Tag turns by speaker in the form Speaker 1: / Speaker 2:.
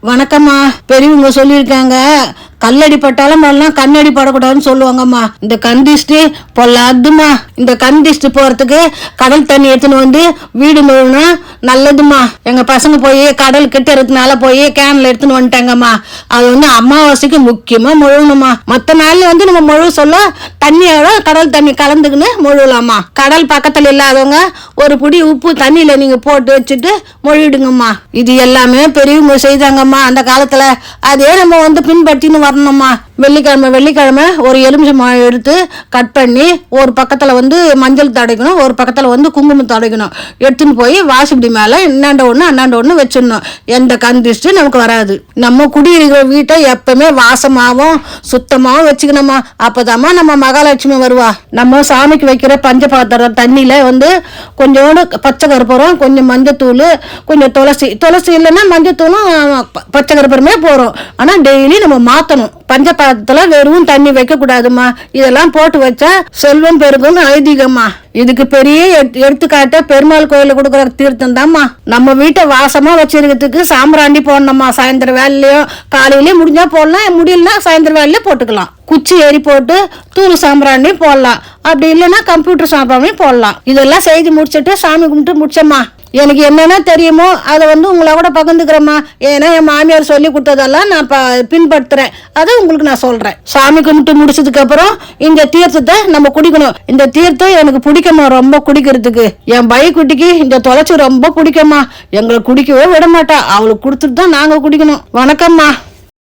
Speaker 1: வணக்கம்மா. பெரியவங்க சொல்லியிருக்காங்க, கல்லடி பட்டாலும் எல்லாம் கண்ணடி படக்கூடாதுன்னு சொல்லுவாங்கம்மா. இந்த கந்திஷ்டி பொல்லாதுமா. இந்த கந்திஷ்டி போறதுக்கு கடல் தண்ணி எடுத்துன்னு வந்து வீடு முழுனா நல்லதுமா. எங்க பசங்க போய் கடல் கிட்ட இருக்கிறதுனால போய் கேன்ல எடுத்துன்னு வந்துட்டாங்கம்மா. அது வந்து அமாவாசைக்கு முக்கியமா முழுகணுமா. மற்ற நாள்ல வந்து நம்ம முழுக சொல்ல தண்ணியோட கடல் தண்ணி கலந்துக்குன்னு முழுகலாமா. கடல் பக்கத்துல இல்லாதவங்க ஒரு புடி உப்பு தண்ணியில நீங்க போட்டு வச்சுட்டு மொழிடுங்கம்மா. இது எல்லாமே பெரியவங்க செய்தாங்கம்மா அந்த காலத்துல. அதே நம்ம வந்து பின்பற்றின்னு வரணும்மா. வெள்ளிக்கிழமை ஒரு எலுமிச்சம்பழம் எடுத்து கட் பண்ணி ஒரு பக்கத்துல வந்து மஞ்சள் தடைக்கணும், ஒரு பக்கத்துல வந்து குங்குமம் தடைக்கணும். எடுத்துன்னு போய் வாசப்படி மேல அண்ணாண்ட ஒண்ணு வச்சிடணும். எந்த கந்திஷ்டி நமக்கு வராது. நம்ம குடியிருக்கிற வீட்டை எப்பவுமே வாசமாவும் சுத்தமாவும் வச்சுக்கணுமா. அப்பதாம்மா நம்ம மகாலட்சுமி வருவா. நம்ம சாமிக்கு வைக்கிற பஞ்ச பாத்திரம் தண்ணியில வந்து கொஞ்சோண்டு பச்சை கருப்பூரம், கொஞ்சம் மஞ்சத்தூள், கொஞ்சம் துளசி இல்லைன்னா மஞ்சத்தூளும் பச்சை கருப்பூரமே போறோம். ஆனா டெய்லி நம்ம மாத்தணும். பஞ்ச பாத்திரத்துல வெறும் தண்ணி வைக்க கூடாதுமா. இதெல்லாம் போட்டு வச்சா செல்வம் பெருகும்னு ஐதீகம்மா. இதுக்கு பெரிய எடுத்துக்காட்ட பெருமாள் கோயில கொடுக்குற தீர்த்தம் தான்மா. நம்ம வீட்டை வாசமா வச்சிருக்கிறதுக்கு சாம்பிராண்டி போடணும்மா. சாயந்தரம் வேலையிலயும் காலையிலயும் முடிஞ்சா போடலாம், முடியலன்னா சாயந்தரம் வேலையில போட்டுக்கலாம். குச்சி ஏறி போட்டு தூள் சாம்பிராண்டி போடலாம். அப்படி இல்லைன்னா கம்ப்யூட்டர் சாம்பிராண்டி போடலாம். இதெல்லாம் செய்து முடிச்சுட்டு சாமி கும்பிட்டு முடிச்சம்மா. எனக்கு என்னென்ன தெரியுமோ அதை வந்து உங்களை கூட பகிர்ந்துக்கிறேம்மா. ஏன்னா என் மாமியார் சொல்லி கொடுத்ததெல்லாம் நான் பின்பற்றுறேன். அதை உங்களுக்கு நான் சொல்றேன். சாமி கும்பிட்டு முடிச்சதுக்கு அப்புறம் இந்த தீர்த்தத்தை நம்ம குடிக்கணும். இந்த தீர்த்தம் எனக்கு பிடிக்குமா, ரொம்ப குடிக்கிறதுக்கு. என் பைக்குட்டிக்கு இந்த தொலைச்சி ரொம்ப பிடிக்குமா. எங்களை குடிக்கவே விட மாட்டா. அவளுக்கு கொடுத்துட்டு தான் நாங்க குடிக்கணும். வணக்கம்மா.